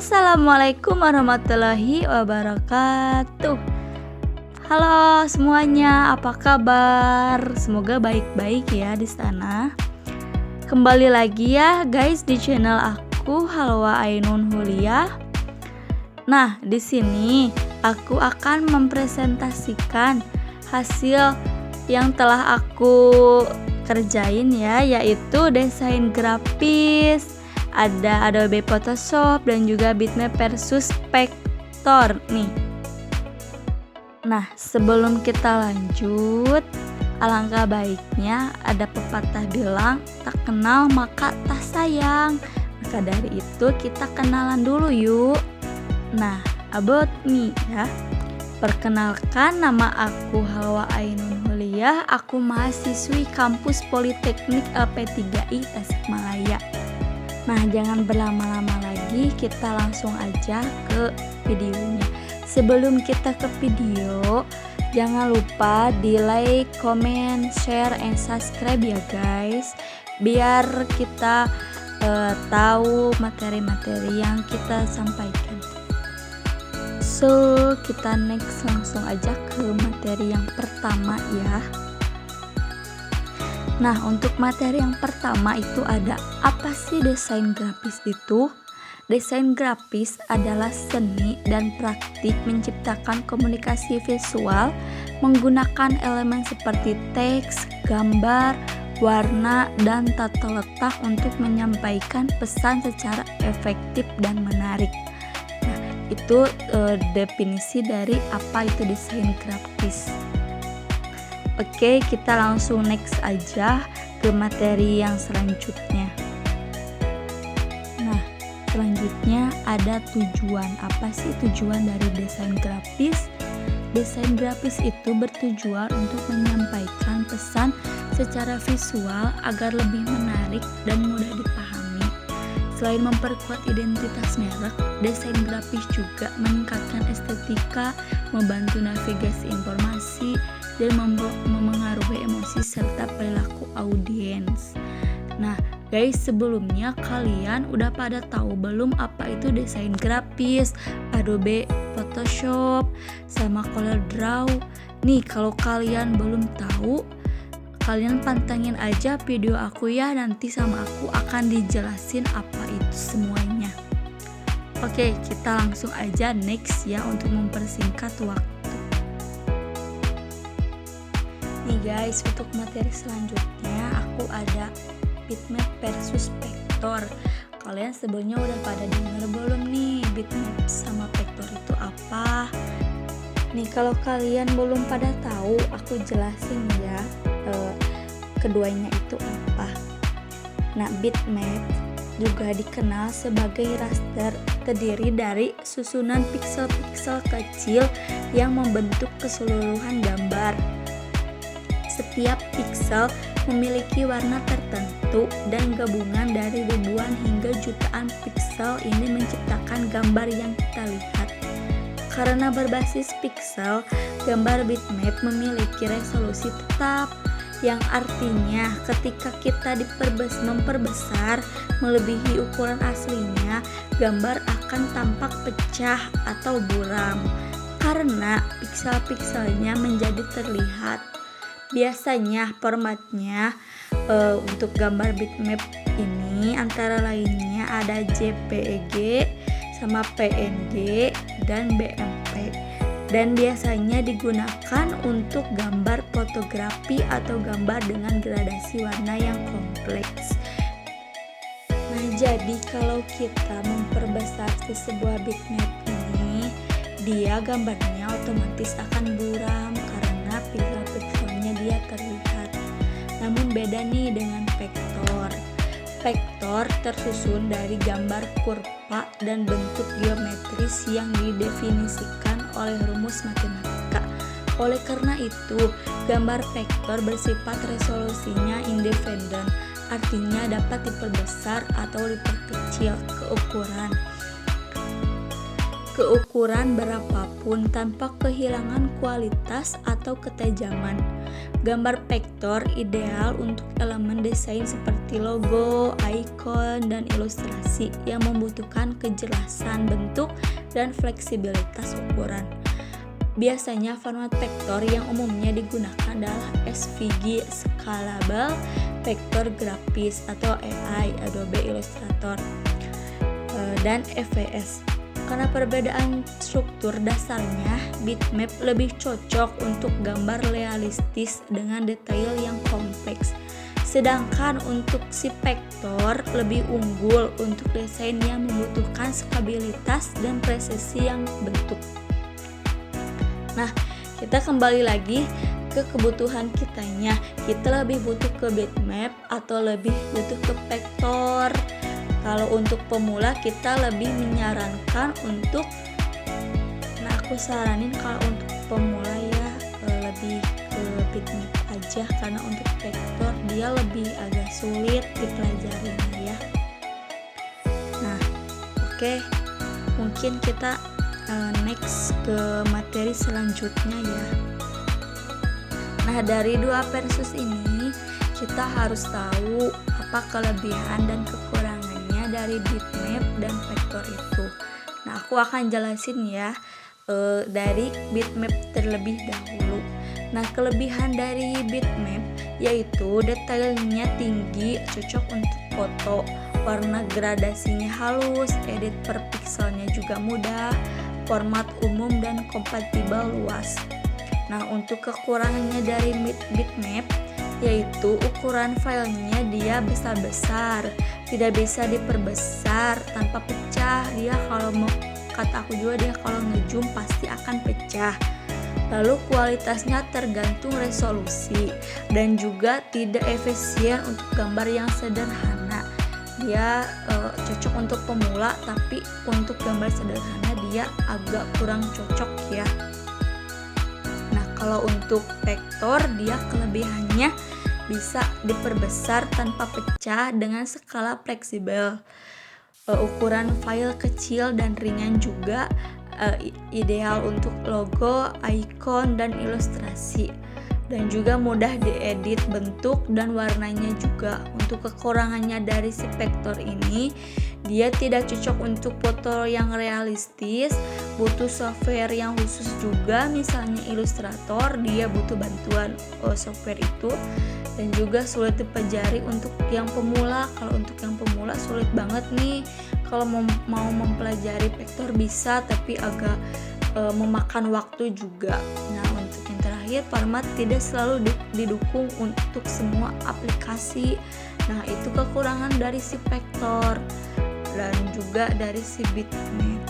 Assalamualaikum warahmatullahi wabarakatuh. Halo semuanya, apa kabar? Semoga baik-baik ya di sana. Kembali lagi ya guys di channel aku, Halwa Ainun Huliah. Nah, di sini aku akan mempresentasikan hasil yang telah aku kerjain ya, yaitu desain grafis. Ada Adobe Photoshop dan juga bitmap versus vektor nih. Nah, sebelum kita lanjut, alangkah baiknya ada pepatah bilang tak kenal maka tak sayang. Maka dari itu kita kenalan dulu yuk. Nah, about me ya. Perkenalkan, nama aku Halwa Ainun Huliah. Aku mahasiswi kampus Politeknik LP3I Tasikmalaya. Nah, jangan berlama-lama lagi, kita langsung aja ke videonya. Sebelum kita ke video, jangan lupa di like, comment, share, and subscribe ya guys, biar kita tahu materi-materi yang kita sampaikan. So, kita next langsung aja ke materi yang pertama ya. Nah, untuk materi yang pertama itu ada apa sih desain grafis itu? Desain grafis adalah seni dan praktik menciptakan komunikasi visual menggunakan elemen seperti teks, gambar, warna, dan tata letak untuk menyampaikan pesan secara efektif dan menarik. Nah, itu definisi dari apa itu desain grafis. Oke, kita langsung next aja ke materi yang selanjutnya. Nah, selanjutnya ada tujuan. Apa sih tujuan dari desain grafis? Desain grafis itu bertujuan untuk menyampaikan pesan secara visual agar lebih menarik dan mudah dipahami. Selain memperkuat identitas merek, desain grafis juga meningkatkan estetika, membantu navigasi informasi, dan memengaruhi emosi serta perilaku audiens. Nah guys, sebelumnya kalian udah pada tahu belum apa itu desain grafis, Adobe Photoshop, sama CorelDRAW? Nih, kalau kalian belum tahu, kalian pantengin aja video aku ya, nanti sama aku akan dijelasin apa itu semuanya. Oke, kita langsung aja next ya untuk mempersingkat waktu. Nih guys, untuk materi selanjutnya aku ada bitmap versus vektor. Kalian sebelumnya udah pada denger belum nih bitmap sama vektor itu apa? Nih, kalau kalian belum pada tahu, aku jelasin ya keduanya itu apa. Nah, bitmap juga dikenal sebagai raster, terdiri dari susunan piksel-piksel kecil yang membentuk keseluruhan gambar. Setiap piksel memiliki warna tertentu dan gabungan dari ribuan hingga jutaan piksel ini menciptakan gambar yang kita lihat. Karena berbasis piksel, gambar bitmap memiliki resolusi tetap, yang artinya ketika kita memperbesar melebihi ukuran aslinya, gambar akan tampak pecah atau buram karena piksel-pikselnya menjadi terlihat. Biasanya formatnya untuk gambar bitmap ini antara lainnya ada JPEG sama PNG dan BMP, dan biasanya digunakan untuk gambar fotografi atau gambar dengan gradasi warna yang kompleks. Nah, jadi kalau kita memperbesar si sebuah bitmap ini, dia gambarnya otomatis akan buram karena piksel-pikselnya dia terlihat. Namun beda nih dengan vektor. Vektor tersusun dari gambar kurva dan bentuk geometris yang didefinisikan oleh rumus matematika. Oleh karena itu, gambar vektor bersifat resolusinya independen, artinya dapat diperbesar atau diperkecil keukuran berapapun tanpa kehilangan kualitas atau ketajaman. Gambar vektor ideal untuk elemen desain seperti logo, icon, dan ilustrasi yang membutuhkan kejelasan bentuk dan fleksibilitas ukuran. Biasanya format vektor yang umumnya digunakan adalah SVG Scalable Vector Graphics atau AI Adobe Illustrator dan EVS. Karena perbedaan struktur dasarnya, bitmap lebih cocok untuk gambar realistis dengan detail yang kompleks. Sedangkan untuk si vektor lebih unggul untuk desain yang membutuhkan stabilitas dan presisi yang bentuk. Nah, kita kembali lagi ke kebutuhan kitanya. Kita lebih butuh ke bitmap atau lebih butuh ke vektor. Kalau untuk pemula kita lebih menyarankan untuk, aku saranin kalau untuk pemula ya lebih ke bitmap aja, karena untuk vektor dia lebih agak sulit dipelajarinya ya. Nah, oke. Mungkin kita next ke materi selanjutnya ya. Nah, dari 2 versus ini kita harus tahu apa kelebihan dan kekurangannya dari bitmap dan vektor itu. Nah, aku akan jelasin ya dari bitmap terlebih dahulu. Nah, kelebihan dari bitmap yaitu detailnya tinggi, cocok untuk foto, warna gradasinya halus, edit per pixelnya juga mudah, format umum dan kompatibel luas. Nah, untuk kekurangannya dari bitmap yaitu ukuran filenya dia besar-besar, tidak bisa diperbesar tanpa pecah. Dia kalau kata aku juga, dia kalau ngezoom pasti akan pecah. Lalu kualitasnya tergantung resolusi dan juga tidak efisien untuk gambar yang sederhana. Dia cocok untuk pemula, tapi untuk gambar sederhana dia agak kurang cocok ya. Nah, kalau untuk vektor dia kelebihannya bisa diperbesar tanpa pecah dengan skala fleksibel. Ukuran file kecil dan ringan juga, ideal untuk logo, icon, dan ilustrasi. Dan juga mudah diedit bentuk dan warnanya juga. Untuk kekurangannya dari si vektor ini, dia tidak cocok untuk foto yang realistis, butuh software yang khusus juga, misalnya Illustrator, dia butuh bantuan software itu, dan juga sulit dipelajari untuk yang pemula. Kalau untuk yang pemula sulit banget nih, kalau mau mempelajari vektor bisa, tapi agak memakan waktu juga. Nah, untuk yang terakhir, format tidak selalu didukung untuk semua aplikasi. Nah, itu kekurangan dari si vektor dan juga dari si bitmap.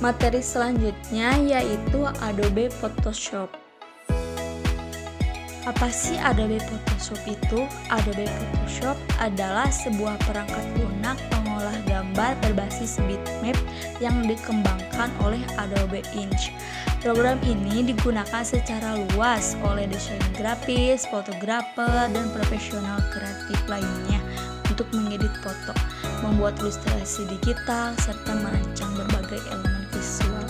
Materi selanjutnya yaitu Adobe Photoshop. Apa sih Adobe Photoshop itu? Adobe Photoshop adalah sebuah perangkat lunak pengolah gambar berbasis bitmap yang dikembangkan oleh Adobe Inc. Program ini digunakan secara luas oleh desain grafis, fotografer, dan profesional kreatif lainnya untuk mengedit foto, membuat ilustrasi digital, serta merancang berbagai elemen visual.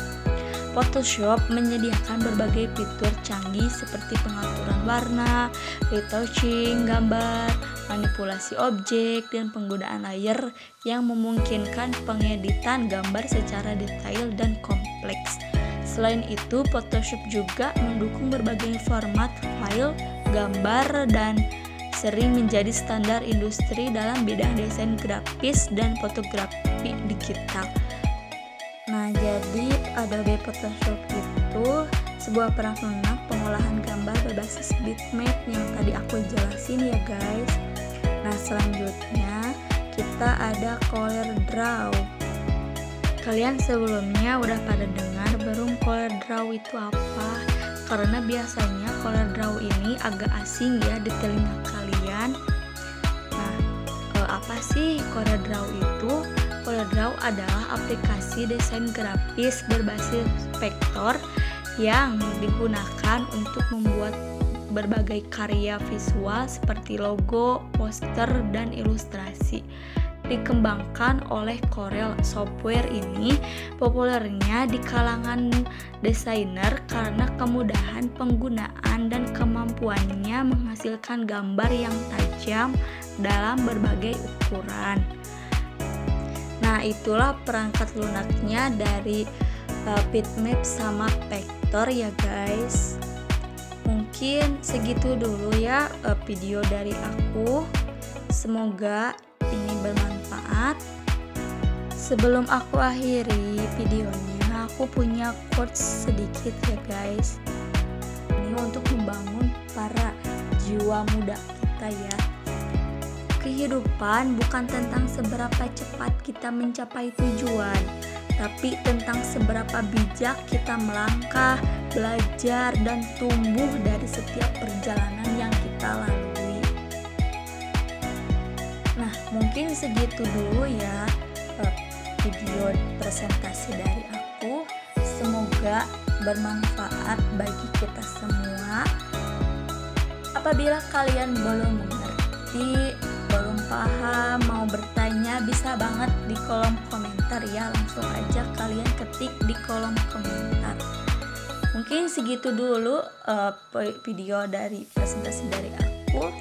Photoshop menyediakan berbagai fitur canggih seperti pengaturan warna, retouching gambar, manipulasi objek, dan penggunaan layer yang memungkinkan pengeditan gambar secara detail dan kompleks. Selain itu, Photoshop juga mendukung berbagai format file, gambar, dan sering menjadi standar industri dalam bidang desain grafis dan fotografi digital. Nah, jadi Adobe Photoshop itu sebuah perangkat lunak pengolahan gambar berbasis bitmap yang tadi aku jelasin ya guys. Nah, selanjutnya kita ada CorelDRAW. Kalian sebelumnya udah pada dengar belum CorelDRAW itu apa? Karena biasanya CorelDRAW ini agak asing ya di telinga kalian. Nah, apa sih CorelDRAW itu? CorelDRAW adalah aplikasi desain grafis berbasis vektor yang digunakan untuk membuat berbagai karya visual seperti logo, poster, dan ilustrasi. dikembangkan oleh Corel. Software ini populernya di kalangan desainer karena kemudahan penggunaan dan kemampuannya menghasilkan gambar yang tajam dalam berbagai ukuran. Nah, itulah perangkat lunaknya dari bitmap sama vektor ya guys. Mungkin segitu dulu ya video dari aku. Semoga ini bermanfaat. Sebelum aku akhiri videonya, aku punya quotes sedikit ya guys. Ini untuk membangun para jiwa muda kita ya. Kehidupan bukan tentang seberapa cepat kita mencapai tujuan, tapi tentang seberapa bijak kita melangkah, belajar, dan tumbuh dari setiap perjalanan yang kita lalui. Nah, mungkin segitu dulu ya video presentasi dari aku. Semoga bermanfaat bagi kita semua. Apabila kalian belum mengerti, belum paham, mau bertanya, bisa banget di kolom komentar ya. Langsung aja kalian ketik di kolom komentar. Mungkin segitu dulu video dari presentasi dari aku.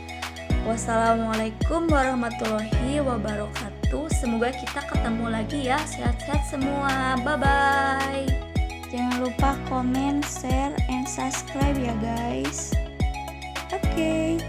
Wassalamualaikum warahmatullahi wabarakatuh. Semoga kita ketemu lagi ya. Sehat-sehat semua. Bye-bye. Jangan lupa komen, share, and subscribe ya guys. Oke.